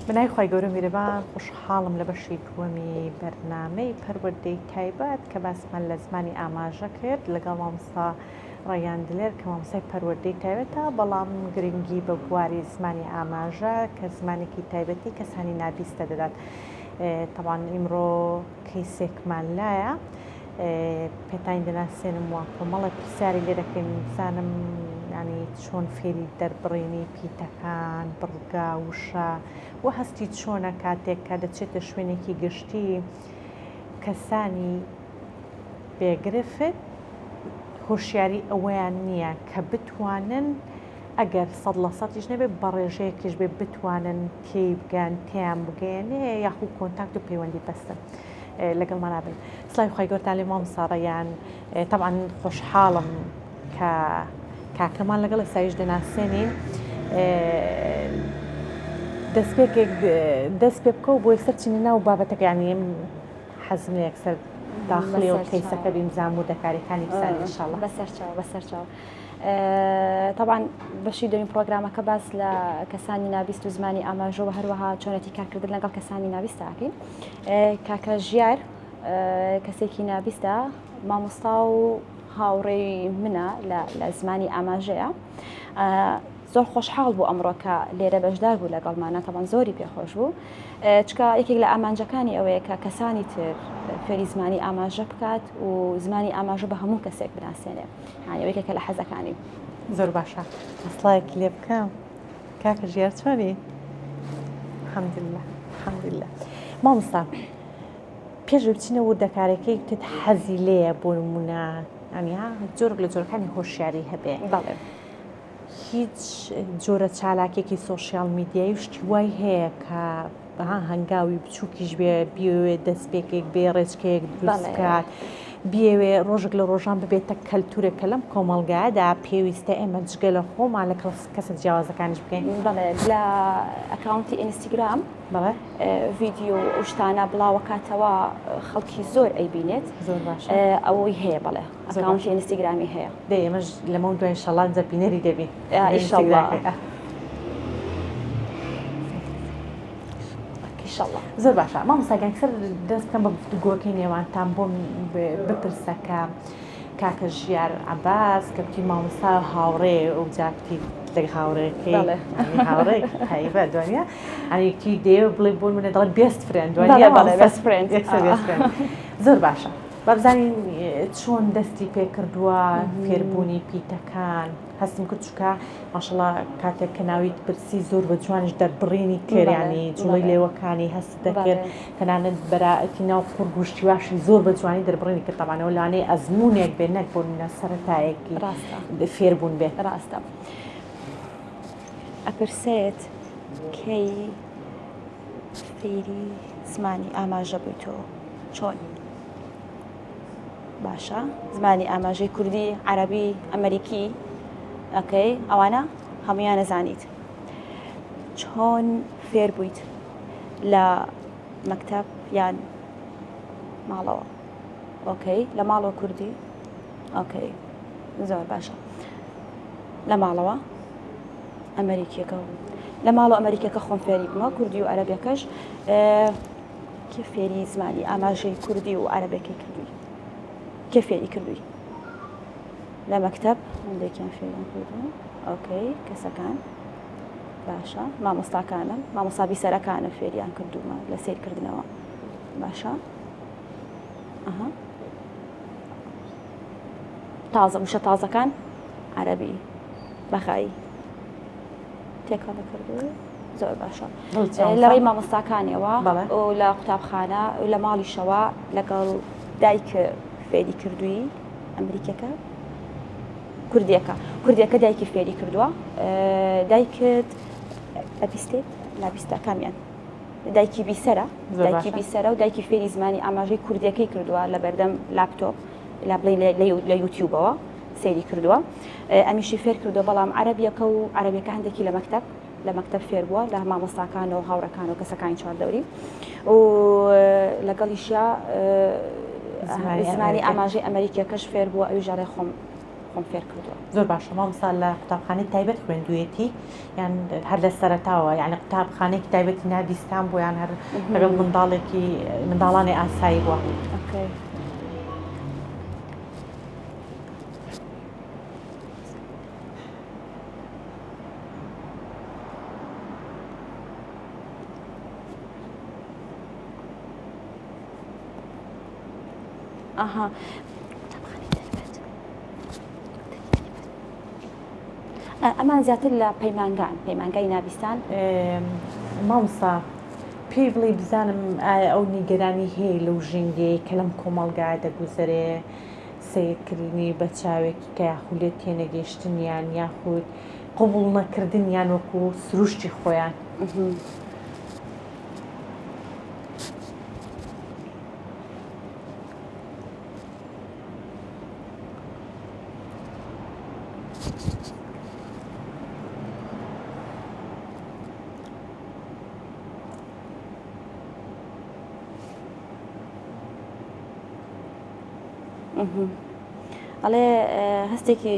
بنای خۆی گەورە میرەبان خوشحاڵم لە بەشی دووەمی بەرنامەی پەروەردەی تایبەت کە باسمان لە زمانی ئاماژە کرد لەگەڵ مامۆستا ڕەیان دلێر کە مامۆستای پەروەردەی تایبەتە، بەڵام گرنگی بە بواری زمانی ئاماژە کە زمانێکی تایبەتی کەسانی نابیستە دەدات. طبعاً ئیمڕۆ کەیسێکمان لایە پێتانی دەناسێنم وە کۆمەڵی پرسیاری لێ دەکەین زانم ینی چۆن فێری دەربڕینی پیتەکان، بڕگا، وشە و هەستی چۆنە کاتێک کە دەچێتە شوێنێکی گشتی کەسانی بێگرفت هۆشیاری ئەوەیان نییە کە بتوانن ئەگەر 100% نەبێت بە ڕێژەیەکیش بێ بتوانن تێی بگەن تیان بگەێنێ یاخوو کۆنتاکت و پەیوەندی بەستن لەگەڵمان نابن. سڵاوی خۆی گەورتان لێ مامۆستا ڕەیان، طبعاً خۆشحاڵم کە کاکەمان لەگەڵ ئێستایش دەناسێنین دەست پێ بکە و بۆ یەکسەر چینە ناو بابەتەکە یعنی حەزم لە یەکسەر داخلی و کەیسەکە بیم زانمو دەکاریەکانی کسانی ئینشاڵڵا بەسەرچاو. طبعاً بەشی دومین پرۆگرامەکە باس لە کەسانی نابیست و زمانی ئاماژە و هەروەها چۆنەتی کارکردن لەگەڵ کەسانی نابیست ئاکەین. کاکە ژیار کەسێکی نابیستە، مامۆستا و هاوڕێی منە لە زمانی ئاماژەیە. زۆر خۆشحاڵ بوو ئەمڕۆ کە لێرە بەشدار بوو لەگەڵمانە، تەمان زۆری پێخۆش بوو چکە یەکێک لە ئامانجەکانی ئەوەیە کە کەسانی تر فێری زمانی ئاماژە بکات و زمانی ئاماژە بە هەموو کەسێک بناسێنێ، یەکێکە لە حەزەکانی. زۆر باشە، مەسڵایەکی لێ بکەم. کاکە ژیار چۆنی؟ الحەمدولله. مامۆستا پێش بچینە وردەکارەکەی وتت حەزی لێیە بۆ نمونە جۆرێک لە جۆرەکانی هۆشیاری هەبێ، بەڵێ هیچ جۆرە چالاکێکی سۆشیال میدیایی شتی وای هەیە کە هەنگاوی بچووکیش بێ بیاوێ دەستپێکێک بێ ڕێچکەیەک دروست بکات، بیاوێ ڕۆژێک لە ڕۆژان ببێتە کەلتورێکە لەم کۆمەڵگایەدا پێویستە ئێمە جگە لە خۆمان لە کەسە جیاوازەکانیش بکەین. بەڵێ لە ئەکاونتی ئینستاگرام بەڵێ ڤیدیۆ و شتانە بڵاوەکاتەوە خەڵکی زۆر ئەیبینێت. زۆر باشە ئەوەی هەیە، بەڵێ ئەکاونتی ئینستاگرامی هەیە. دێ ئێمەش لەمە دوای ئینشەڵڵا جەبینەری دەبین ئینشەڵڵا. زۆر باشە. مامۆستا گەنگسەر دەست بکەم بە گفتوگۆکەی نێوانتان بۆ بپرسە کە کاکە ژیار عەباس کە بتی مامۆستا هاوڕێ و جاکتی لەگە هاوڕێکەکەی هاوڕێک تایبەت دوانیە یەکتی دێوە بڵێ بۆ منە دەڵێت بێست فرێند دوانیە بەست فرێند. زۆر باشە. با بزانین چۆن دەستی پێ کردووە فێربوونی پیتەکان. هەستم کرد چووکە ماشەڵڵا کاتێک کە ناویت پرسی زۆر بە جوانش دەربڕینی کێریانی جوڵی لێوەکانی هەست دەکرد، تەنانەت بەراەتی ناو قورگ و شتیواشی زۆر بە جوانی دەربڕینی کرد. تەمانەوە لەوانەیە ئەزموونێک بێ نەک بۆ منە سەرەتایەکی فێربوون بێت. ڕاستە ئەپرسێت کەی فێری زمانی ئاماژە بوویتەوە چۆن؟ باشە، زمانی ئاماژەی کوردی، عەرەبی، ئەمریکی ئەکەی ئەوانە هەمویان نەزانیت. چۆن فێر بوویت لە مەکتەب یان ماڵەوە؟ ئۆکەی، لە ماڵەوە کوردی؟ ئۆکەی، زۆر باشە. لە ماڵەوە ئەمریکیەکە لە ماڵەوە ئەمریکەکە خۆم فێری بوومە، کوردی و عەرەبیەکەش. کێ فێری زمانی ئاماژەی کوردی و عەرەبیەکەی کردووی؟ کێ فێری کردووی؟ لە مەکتەب هەندێکیان فێریان کردووە. ئۆکەی، کەسەکان باشە، مامۆستاکانم مامۆستا بیسەرەکانە فێریان کردوومە لە سیرکردنەوە. باشە، تازە وشە تازەکان عەرەبی بەخایی تێکەڵە کردووە. زۆر باشە. لە ڕێی مامۆستاکانیەوە و لە قوتابخانە و لە ماڵیشەوە لەگەڵ دایکە فێری کردووی ئەمریکەکە کوردیەکە دایکی فێری کردووە. دایکت ئەبیستێت نابیستەکانیان دایکی بیسەرە و دایکی فێری زمانی ئاماژەی کوردیەکەی کردووە لە بەردەم لاپتۆپ لا بڵین لە یوتیوبەوە سەیری کردووە. ئەمیشی فێر کردووە، بەڵام عەرەبیەکە و عەرەبیەکە هەندێکی لە مەکتەب فێر بووە لە مامۆستاکان و هاوڕەکان و کەسەکانی چواردەوری و لەگەڵیشیا زمانی ئاماژەی ئەمریکیەکەش فێر بووە. ئەوی ژارێ خۆم خۆم فێر کردووە. زۆر باشە مامۆستا لە قوتابخانەی تایبەت خوێندوویەتی یان هەر لە سەرەتاوە یعنی قوتابخانەیەکی تایبەتی نابیستان بۆ یان هەر لەگەڵ منداڵانی ئاسایی بووە؟ ئۆکەی. ئاها ئەمان زیاتر لە پەیمانگای نابیستان مامۆستا پێی بڵێ بزانم ئایا ئەو نیگەرانی هەیە لەو ژینگەی کە لەم کۆمەڵگا دەگوزارێ سیرکردنی بە چاوێکی کە یاخولێت تێنەگەیشتنیان یاخود قبول نەکردنیان وەکو سروشتی خۆیان. ئەڵێ هەستێکی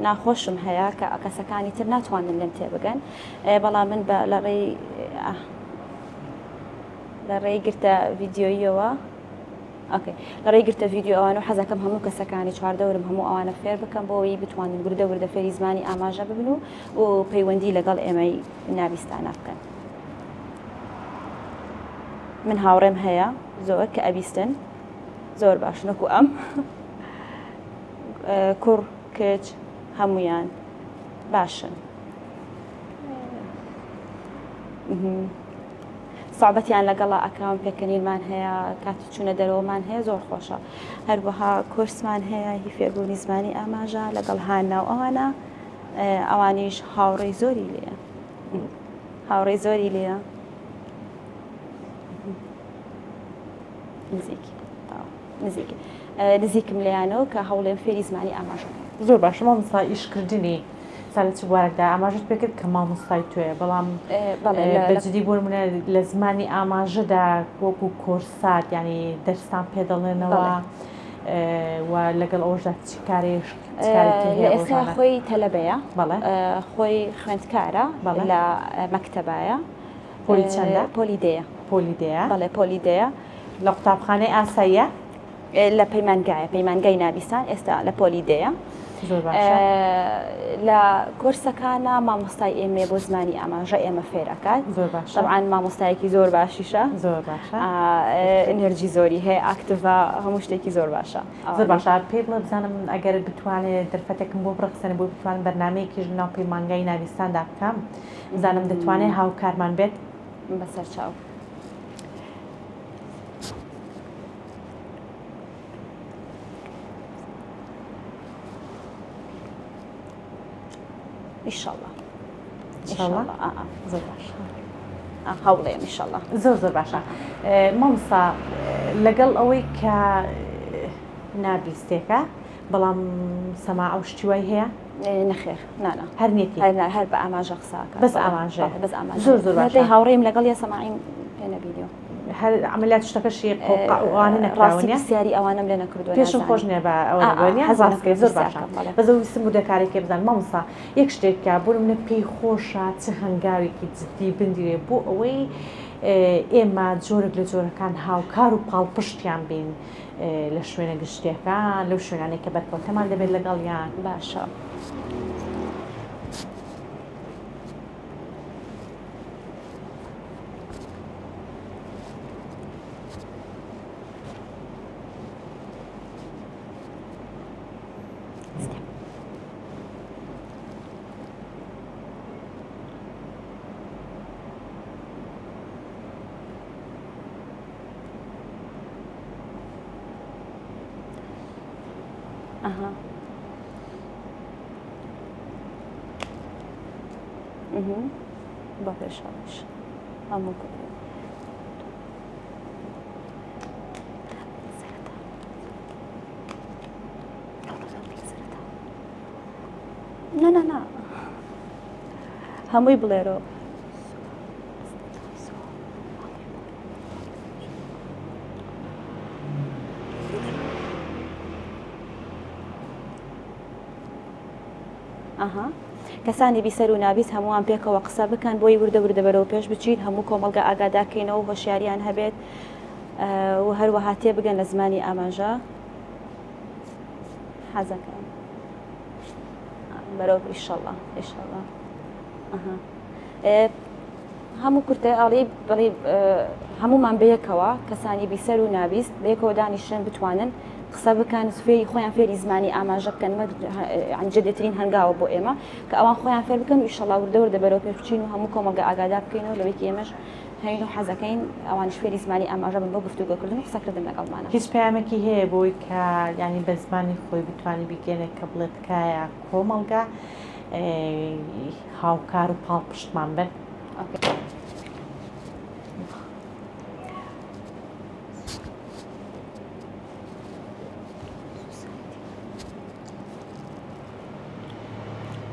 ناخۆشم هەیە کە کەسەکانی تر ناتوانن لێم تێبگەن بەڵام من لە ڕێی گرتە ڤیددیۆیەوە لە ڕێی گرتە ڤیددیۆوان و حەزەکەم هەموو کەسەکانی چواردەورم هەموو ئەوانە فێر بکەم بۆەوەی بتوانن وردە فێری زمانی ئاماژە ببن و پەیوەندی لەگەڵ ئێمەی نابیستانە بکەن. من هاوڕێم هەیە زۆر کە ئەبیستن زۆر باشنەکو ئەم کوڕ کچ هەمویان باشن. سابەتیان لەگەڵا ئەکرام پێکەنینمان هەیە کاتی چوونە دەرەوەمان هەیە زۆر خۆشە. هەروەها کورسمان هەیە هی فێربوونی زمانی ئاماژە لەگەڵ هاناو ئەوانە ئەوانیش هاوڕێی زۆری لێە نزیکم لێیانەوە کە هەوڵێن فێری زمانی ئاماژە. زۆر باشە مامۆستا ئیشکردنی سالە چ بوارەکدا ئاماژت پێکرد کە مامۆستای توێ بەڵام بەجددی بۆ منە لە زمانی ئاماژەدا وەکو کۆرسات ینی دەرستان پێدەڵێنەوە و لەگەڵ ئەوەشدا چ ئێستا خۆی تەلەبەیە خۆی خوێندکارە لە مەکتەبایە پۆلیدەیە لە قوتابخانەی ئاساییە لە پەیمانگای نابیستان ئێستا لە پۆلیدەیە. لە کورسەکانە مامۆستای ئێمە بۆ زمانی ئاماژە ئێمە فێرەکات طبعاً مامۆستایەکی زۆر باشیشە ئەنێرجی زۆری هەیە ئاکتڤە هەموو شتێکی زۆر باشە. زۆر باشە پێ بڵێ بزانم ئەگەر بتوانێت دەرفەتێکم بۆ بڕخسەنە بۆ بتوانم بەرنامەیەکیش ناو پەیمانگای نابیستاندا بکەم بزانم دەتوانێت هاوکارمان بێت بەسەر چاو. ئینشاءڵڵا زۆر باشە هەوڵێم ئینشاءڵڵا زۆر باشە. مامۆستا لەگەڵ ئەوەی کە نابیستێکە بەڵام سەماع و شتی وای هەیە نەخێر نانە هەر نێتی هەر بە ئاماژە قساکە بەس ئاماژە زۆر باشە هاوڕێم لەگەڵ یا سەماعیم پێ نەبینیوە هەر عملیات شتەکەشی قوقعوانە نەکراونیە سیاری ئەوانم لێ نەکردووە پێشم خۆش نیە بە ئەوە حەزانکە زۆر باشە بەزە ویستم و دەکارێکی بزان مامۆستا یەک شتێکە بۆ منە پێی خۆشە چ هەنگاوێکی جددی بندیرێ بۆ ئەوەی ئێمە جۆرێک لە جۆرەکان هاوکار و پاڵپشتیان بین لە شوێنە گشتیەکان لەو شوێنانێک کە بەرکەوتەمان دەبێت لەگەڵیان باشە. با پێشاوش هەموو نه هەمووی بڵێرەوە کەسانی بیسەر و نابیست هەمووان پێکەوە قسە بکەن بۆی وردە بەرەوە پێش بچیت هەموو کۆمەڵگە ئاگادارکەینەوە هۆشیاریان هەبێت و هەروەها تێ بگەن لە زمانی ئاماژە حەزەکەن بەرەو ئیشەڵڵا ئیشەڵڵا هەموو کورتە ئاڵی بڵێ هەموومان بەیەکەوە کەسانی بیسەر و نابیست بەیەکەوە دانیشتن بتوانن قسە بکەن فێری خۆیان فێری زمانی ئاماژە بکەن جدێترین هەنگاوە بۆ ئێمە کە ئەوان خۆیان فێر بکەن و ئیشەڵڵا وردە بەرەو پێش بچین و هەموو کۆمەڵگە ئاگادار بکەینەوە لەوەیەکی ئێمەش هەین و حەزەکەین ئەوانش فێری زمانی ئاماژە بن بۆ گفتوگۆکردن و قسەکردن لەگەڵمانە. هیچ پەیامێکی هەیە بۆی کە یعنی بە زمانی خۆی بتوانانی بیگەنێت کە بڵێت کایە کۆمەڵگە هاوکار و پاڵپشتمان بن؟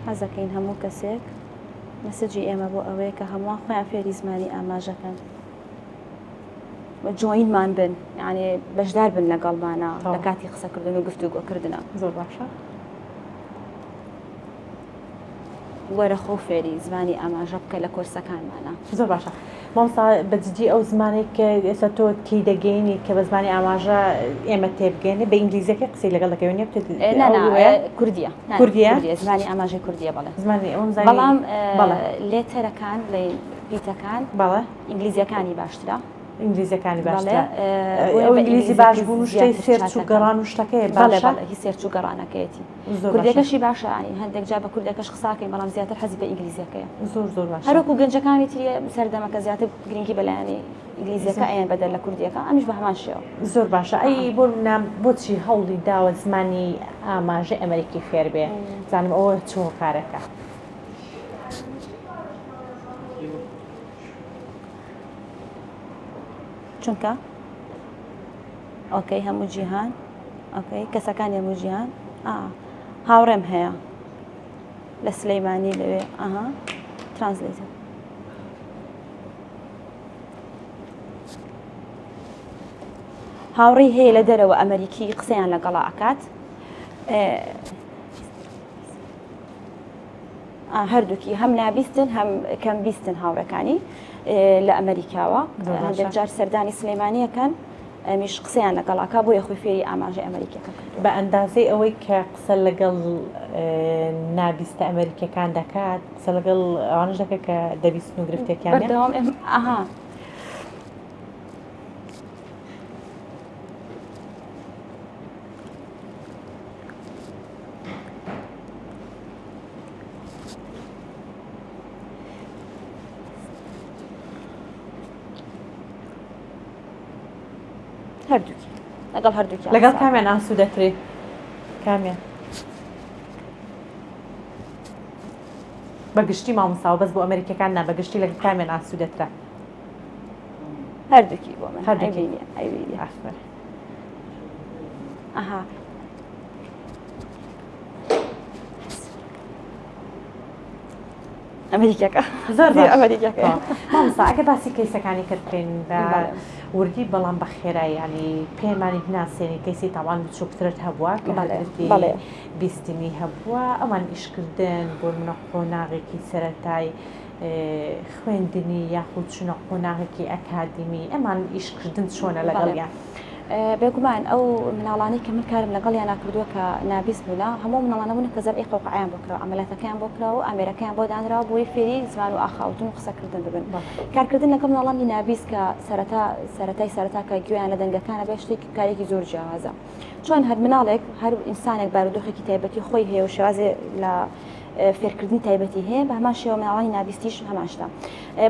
حەزەکەین هەموو کەسێک مەسەجی ئێمە بۆ ئەوەیە کە هەمووان خۆیان فێری زمانی ئاماژەکەن جوینمان بن یعنی بەشدار بن لەگەڵمانە لە کاتی قسەکردن و گفتوگۆکردنە. زۆر باشە. وەرە خۆ فێری زمانی ئاماژە بکە لە کۆرسەکانمانە. زۆر باشە. مامۆستا بەجددی ئەو زمانێک کە ئێستا تۆ تی دەگەینی کە بە زمانی ئاماژە ئێمە تێبگەێنێ بە ئینگلیزیەکە قسەی لەگەڵ دەکەوێنێ کوردیە کوردیە زمانی ئاماژەی کوردیە بەڵێ زمانی بەڵام لێتەرەکان لە پیتەکان بەڵێ ئینگلیزیەکانی باشترە ئینگلیزیەکانی باشترە ئەو ئینگلیزی باش بوون و شتەی سێرچ و گەڕان و شتەکەیە باشە هی سێرچ و گەڕانەکەیەتی کوردەکەشی باشە هەندێک جا بە کوردەکەش قساکەین بەڵام زیاتر حەزی بە ئینگلیزیەکەیە زۆر باشە هەروەکو گەنجەکانی تریە سەردەمەکە زیاتر گرنگی بەلایانی ئینگلیزیەکە ئەیان بەدەر لە کوردیەکە ئەمیش بە هەمان شێوە زۆر باشە ئەی بۆچی هەوڵی داوە زمانی ئاماژە ئەمریکی فێر بێ زانم ئەوە چۆ کارەکە چونکە ئۆکەی هەموو جیهان ئۆکەی کەسەکان هەموو جیهان هاوڕێم هەیە لە سلەیمانی لەوێ ترانسلیتر هاوڕێی هەیە لە دەرەوە ئەمریکی قسەیان لەگەڵا ئەکات هەردووکی هەم نابیستن هەم کەم بیستن هاوڕەکانی لە ئەمریکاوە هەندێک جار سەردانی سلەیمانیەکەن ئەمیش قسەیان لەگەڵاکە بۆ یەخۆی فێری ئاماژەی ئەمریکیەکە بە ئەندازەی ئەوەی کە قسە لەگەڵ نابیستە ئەمریکیەکان دەکات قسە لەگەڵ ئەوانش دەکات کە دەبیستن و گرفتێکیان هەردووکی لەگەڵ هەردووکی لەگەڵ کامیان ئاسوودەترێ کامیان بەگشتی مامۆستا بەس بۆ ئەمریکیەکان نا بەگشتی لەگەڵ کامیان ئاسوودەترە هەردووکی بۆ من ئەمریکیەکە زۆر ئەمریکیەکە مامۆستا ئەگە باسی کەیسەکانی کردین بە وردی بەڵام بە خێرایی ینی پێمانی بناسیێنی کەیسی تاوان بچووکترت هەبووە کە بیستنی هەبووە ئەمان ئیشکردن بۆ منە قۆناغێکی سەرەتای خوێندنی یاخود چونە قۆناغێکی ئەکادمی ئەمان ئیشکردن چۆنە لەگەڵیان بێگومان ئەو مناڵانی کە من کارم لەگەڵیان ناکردووە کە نابیست بوونا هەموو مناڵانە بوون کە زەرعی قەوقعیان بۆکراوە ئەمەلاتەکەیان بۆکراوە ئامێرەکەیان بۆ دانراوە بۆی فێری زمان و ئاخاوتن و قسەکردن ببن کارکردن لەگەڵ مناڵانی نابیست کە سەرەتا کە گوێیان لە دەنگەکانە بێ شتێکی کارێکی زۆر جیاوازە چۆن هەر مناڵێک هەر ئینسانێک بارودۆخێکی تایبەتی خۆی هەیە و شێوازێ لە فێرکردنی تایبەتی هەیە بە هەمان شێوە مناڵانی نابیستیش هەماشتا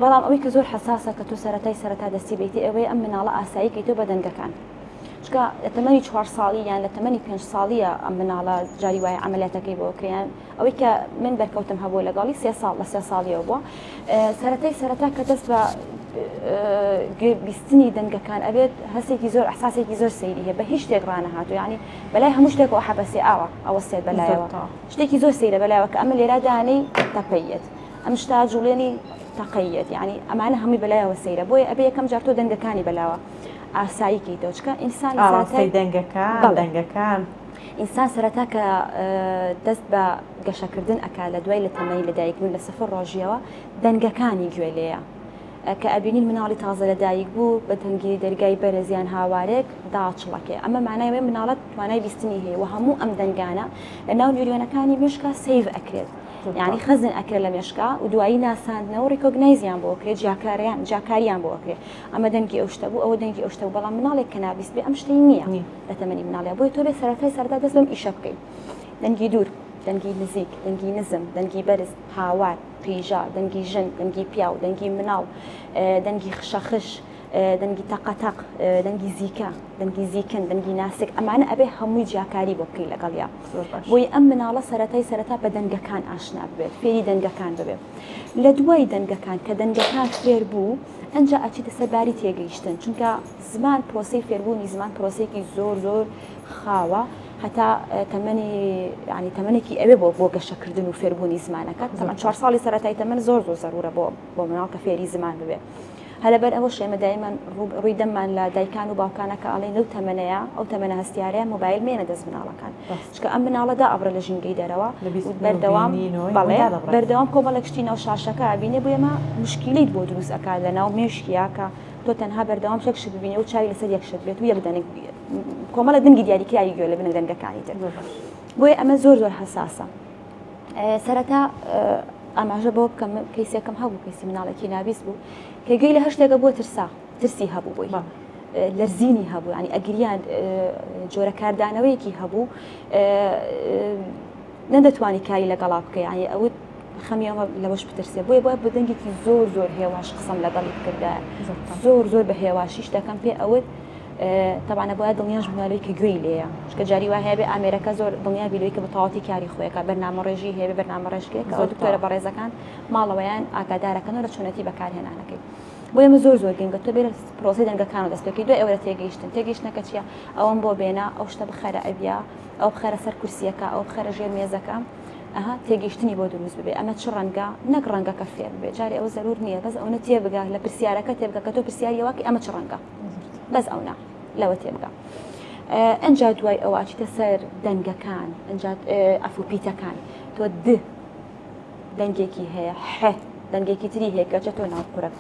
بەڵام ئەوەی کە زۆر حساسە کە تۆ سەرەتا دەستی بیتی ئەوەی ئەم مناڵە ئاسایی کەیتۆ بە دەنگەکان چکە لە تەمەنی 4 ساڵی یان لە تەمەنی 5 ساڵیە ئەم مناڵە جاری وایە عملیاتەکەی بۆکەیان ئەوەی کە من بەرکەوتم هەبوو لەگەڵی 3 ساڵ لە 3 ساڵیەوە بووە سەرەتا کە دەست بە بیستنی دەنگەکان ئەبێت هەستێکی زۆر ئەحساسێکی زۆر سەیری هەیە بە هیچ شتێک ڕانەهاتوو ینی بەلای هەموو شتێکەوە حەبەسی ئەوە سێت بەلایەوە شتێکی زۆر سەیرە بەلایەوە کە ئەمە لێرە دانەی تەقەیەت ئەم شتا جوڵێنی تەقەیەت ینی ئەمانە هەمووی بەلایەوە سەیرە بۆیە ئەبێ یەکەم جار تۆ دەنگەکانی بەلاوە ئاساییکی دۆچکە ئینسان ئاسایی دەنگەکان ئینسان سەرەتا کە دەست بە گەشەکردن ئەکا لە دوای لە تەمەنی لەدایکبوون لە سەفر ڕۆژیەوە دەنگەکانی گوێ لێیە کە ئەبینین مناڵی تازە لەدایک بوو بە دەنگی دەرگای بەرەزیان هاوارێک داچڵەکێ ئەمە مانای وێ مناڵەت توانای بیستنی هەیە و هەموو ئەم دەنگانە لە ناو نیورۆنەکانی مێشکە سیڤ ئەکرێت یعنی خەزن ئەکرێت لە مێشکا و دوایی ناساندنەوە ڕیکۆگنایزیان بۆ ئەکرێت جاکاریان بۆ ئەکرێت ئەمە دەنگی ئەو شتە بوو ئەوە دەنگی ئەو شتە بوو بەڵام مناڵێک کە نابیست بێ ئەم شتەی نییە لە تەمەنی مناڵێ بۆی تۆ بێ سەرەتای سەرەتا دەست بەم ئیشە بکەیت دەنگی دوور دەنگی نزیک دەنگی نزم دەنگی بەرز هاوار قیژا دەنگی ژن دەنگی پیاو دەنگی مناڵ دەنگی خشەخش دەنگی تەقەتەق دەنگی زیکە دەنگی زیکن دەنگی ناسک ئەمانە ئەبێ هەمووی جاکاری بۆ بکەی لەگەڵیا بۆی ئەم مناڵە سەرەتای سەرەتا بە دەنگەکان ئاشنا ببێت فێری دەنگەکان ببێت لە دوای دەنگەکان کە دەنگەکان فێر بوو ئەنجا ئەچیتە سەرباری تێگەیشتن چونکە زمان پرۆسەی فێربوونی زمان پرۆسەیەکی زۆر خاوە هەتا تەمەنێکی ئەوێ بۆ گەشەکردن و فێربوونی زمانەکە تەمەن 4 ساڵی سەرەتای تەمەن زۆر زەرورە بۆ مناڵ کە فێری زمان ببێت هەلەبەر ئەوە شێمە دایمان ڕووی دەممان لە دایکان و باوکانەکە ئەڵێ لەو تەمەنەیە ئەو تەمەنە هەستیارەیە موبایل مێنە دەست مناڵەکان چکە ئەم مناڵەدا ئەبرە لە ژینگەی دەرەوە بەردەوام بەڵێ بەردەوام کۆمەڵە کشتی ناو شاشەکە ئابینێ بۆ ئێمە مشکیلەیت بۆ دروست ئەکات لە ناو مێشکیاکە تۆ تەنها بەردەوام شەکشت ببینێ و چاوی لەسەر یەکشت بێت و یەک دەنگ کۆمەڵە دەنگی دیاریکرایی گوێ لە بنە دەنگەکانی تر بۆیە ئەمە زۆر حساسە سەرەتا ئاماژە بۆ بکەم کەیسێکم هەبوو کەیسی مناڵێکی نابیست بوو کە گوێی لە هەشتێکە بۆ ترسی هەبوو بۆی لەرزینی هەبوو ینی ئەگریان جۆرە کاردانەوەیەکی هەبوو نەدەتوانی کاری لەگەڵا بکە ینی ئەوت خەمیەوە لەوەش بترسێ بۆیە بە دەنگێکی زۆر هێواش قسەم لەگەڵی بکردا زۆر بە هێواشیش دەکەم پێ ئەوت طبعا باید دڵنیاش بناڵی کە گوێی لێیە چکە جاری وای هەیە بێ ئامێرەکە زۆر دڵنیا بیلوی کە بە تەواوەتی کاری خۆیەکە بەرنامە ڕێژی هەیە بەرنامە ڕێژکێک ئەو دکتۆرە بەڕێزەکان ماڵەوەیان ئاگادارەکەنەوە لە چۆنەتی بەکارهێنانەکەی بۆ ئێمە زۆر گرنگە تۆ بێرە پرۆسی دەنگەکان و دەستپێکی دوای ئەوە تێگەیشتنەکە چیە ئەوەم بۆ بێنە ئەو شتە بخەرە ئەڤیا ئەو بخەرە سەر کورسیەکە ئەو بخەرە ژێر مێزەکە تێگەیشتنی بۆ دروست ببێ ئەمە چ ڕەنگە نەک ڕەنگەکە فێر بێ جاری ئەوە زەرور نییە بەس ئەوە تێبگا لە پرسیارەکە تێبگە کە تۆ پرسیاریەوەکی ئەمە چ ڕەنگە بەس ئەونا لەوە تێبگا ئەنجا دوای ئەوە چیتە سەر دەنگەکان ئەفوپیتەکان تۆ دەنگێکی هەیە دەنگێکی تری هەیە کە چێتۆ ناو قورک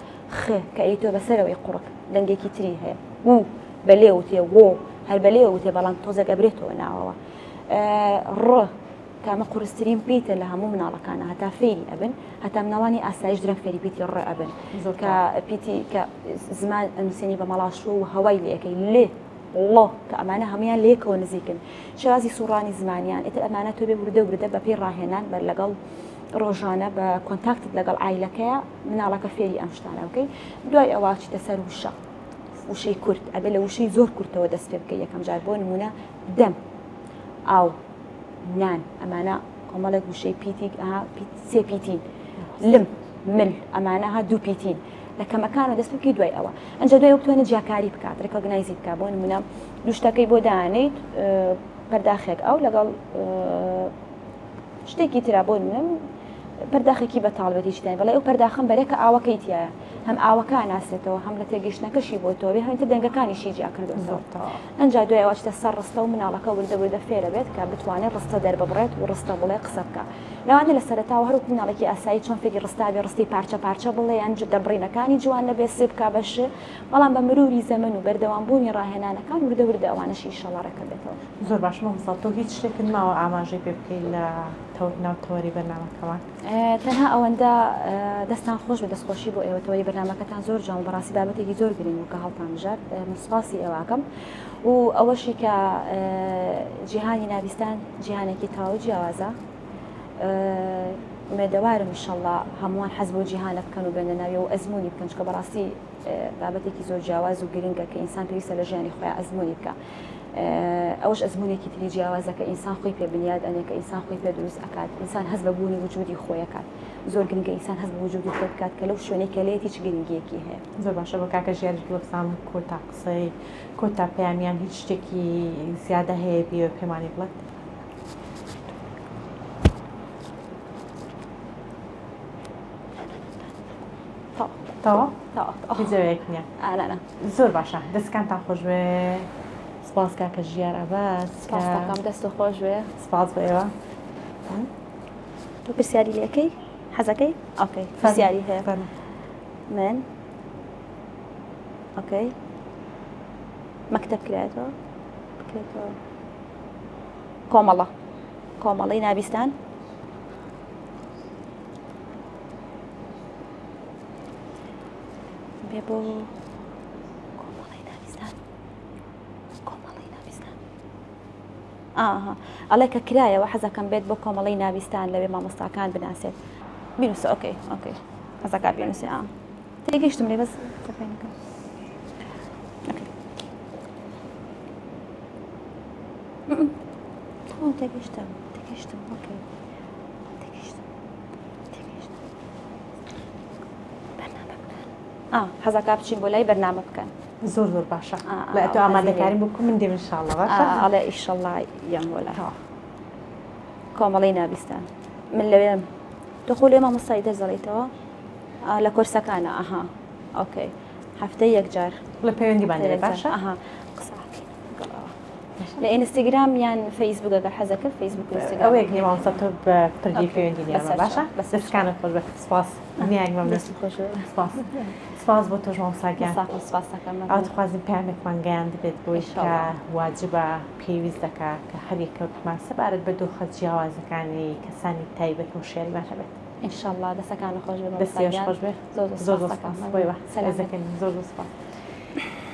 کە ئەی تۆ بەسەرەوەی قوڕک دەنگێکی تری هەیە و بەلێ وتێ هەر بەلێ وتێ بەڵام تۆزەک ئەبرێتەوە ناوەوە کامە قورسترین پیتە لە هەموو مناڵەکانە هەتا فێری ئەبن هەتا مناڵانی ئاسایش درەنگ فێری پیتی ڕێ ئەبن کە پیتی کە زمان ئەنووسێنی بە مەڵاشوە و هەوای لێەکەی لێ الله کە ئەمانە هەمویان لێکەوە نزیکن شازی سوڕانی زمانیان ئێتر ئەمانە تۆ بێ وردە بە پێی ڕاهێنان بەر لەگەڵ ڕۆژانە بە کۆنتاکتت لەگەڵ عیلەکەیە مناڵەکە فێری ئەم شتانە بکەی دوای ئەوە چیتە سەر وشەی کورت ئەبێ لە وشەی زۆر کورتەوە دەست پێ بکەی یەکەم جار بۆ نمونە دەم ئاو نان ئەمانە کۆمەڵێک وشەی پیتی سێ پیتین لم مل ئەمانە ها دوو پیتین لە کەمەکانە دەست بکەی دوای ئەوە ئەنجا دوای بتوانێت جاکاری بکات ڕێکۆگنایزی بکە بۆ نمونە دوشتەکەی بۆ دانیت پەرداخێک ئەو لەگەڵ شتێکی ترا بۆ نمونە پەرداخێکی بەتاڵبەتی شتیان بەڵێ ئەو پەرداخم بەرێکە ئاوەکەی تایە هەم ئاوەکە ناسێتەوە هەم لە تێگەیشتنەکەشی بۆ تۆ بێ هەمتە دەنگەکانیشی جیا کردوەوە ئەنجا دوای ئەوە چتە سەر ڕستە و مناڵەکە وردە فێرە بێت کە بتوانێت ڕستە دەرببڕێت و ڕستە بڵێ قسە بکە لەوانە لە سەرەتاوە هەروکو مناڵێکی ئاسایی چۆن فێری ڕستا بێ ڕستی پارچە بڵێ یان دەبڕینەکانی جوان نەبێ سێ بکا بەشێ بەڵام بە مروری زەمن و بەردەوامبوونی ڕاهێنانەکان وردە ئەوانەشی ئینشەڵڵا ڕێکە بێتەوە زۆر باش مەسەڵ تۆ هیچ شتێکت ماوە ئاماژەی پێ بکەیت لە ناوتەوەری بەرنامەکەمان تەنها ئەوەندە دەستان خۆش بە دەستخۆشی بۆ ئێوەتەوەی بەرنامەکەتان زۆر جوان بەڕاستی بابەتێکی زۆر گرنگ و کە هەڵتان بژات مسپاسی ئێواکەم و ئەوەشی کە جیهانی نابیستان جیهانێکی تەواو جیاوازە مێدەوارم ئینشەڵڵا هەمووان حەز بۆ جیهانە بکەن و بێنە ناوی و ئەزموونی بکەن چکە بەڕاستی بابەتێکی زۆر جیاواز و گرنگە کە ئینسان پێویستە لە ژیانی خۆیان ئەزموونی بکە ئەوش ئەزمونێکی تری جیاوازە کە ئینسان خۆی پێ بنیاد ئەنێ کە ئینسان خۆی پێ دروست ئەکات ئینسان هەست بە بوونی وجودی خۆیەکات زۆر گرنگە ئینسان هەست بە وجودی خۆی بکات کە لەو شوێنەی کە لێت هیچ گرنگیەکی هەیە زۆر باشە بە کاکە ژیان بڵسام کۆتا قسەی کۆتا پەیامیان هیچ شتێکی زیادە هەیە بێ پێمانی بڵێت تەوا هیچ جەوەیەک نییە ئالانە زۆر باشە دەستکانتان خۆش بێ سپاس کاکە ژیار عەباس سپاس دەکەم دەست و خۆش بێ سپاس بۆ ئێوە تۆ پرسیاری لەکەی حەزەکەی ئۆکەی پرسیاری هەیە من ئۆکەی مەکتەب کرایەتەوە بکرێتەوە کۆمەڵەی نابیستان بێ بۆ کۆمەڵەی نابیستان ئەڵێ کە کرایەوە حەزەکەم بێت بۆ کۆمەڵەی نابیستان لەوێ مامۆستاکان بناسێت بینوسە ئۆکەی حەزەکە بینوسێ تێگەیشتم لێ بەس تێگەیشتم ئۆکەی حەزەکە بچین بۆ لای بەرنامە بکەن زۆر باشە لە تۆ ئامادەکاری بکو من دێم ئینشاڵڵا باشە ئەڵێ ئیشەڵڵا یان بۆ لای کۆمەڵەی نابیستان من لەوێم تۆ خۆ لێ مامۆستای دەزەڵیتەوە لە کۆرسەکانە ئۆکەی هەفتەی یەکجار لە پەیوەندی بانێ باشە لە ئینستاگرام یان فەیسبوک ئەگەر حەزەکرد فەیسبوک ئەوە یەک مامۆستا تۆ بە پردی پەیوەندی لێمە باشە بەسەرکانە خۆش بە سپاس نیاگمەم سپاس بۆ تۆش مامۆستاگیان ئەوتخوازیم پامێکمان گەیان دەبێت بۆی کە واجبە پێویست دەکا کە هەر یەکەوتمان سەبارەت بە دۆخە جیاوازەکانی کەسانی تایبەت و شێریمان هەبێت ئینشاءڵڵا دەستەکانە خۆش بێ دەستیش خۆش بێ زۆر زۆر سپاس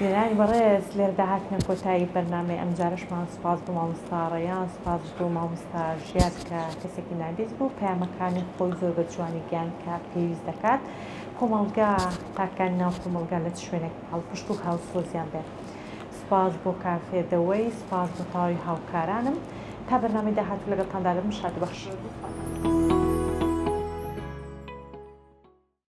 لێرانی بەڕێز لێرەدا هاتنە کۆتایی بەرنامەی ئەم جارەشمان سپاس بۆ مامۆستا ڕەیان سپاس بۆ مامۆستا ژیار کە کەسێکی نابیست بوو پەیامەکانی خۆی زۆر بە جوانی گیان کە پێویست دەکات کۆمەڵگا تاکان ناو کۆمەڵگا لە شوێنێک هەڵپشت و هاوسۆزیان بێت سپاس بۆ کافێدەوەی سپاس بۆ تاوی هاوکارانم تا بەرنامەی داهاتوو لەگەڵتاندا لەم شاد بەخش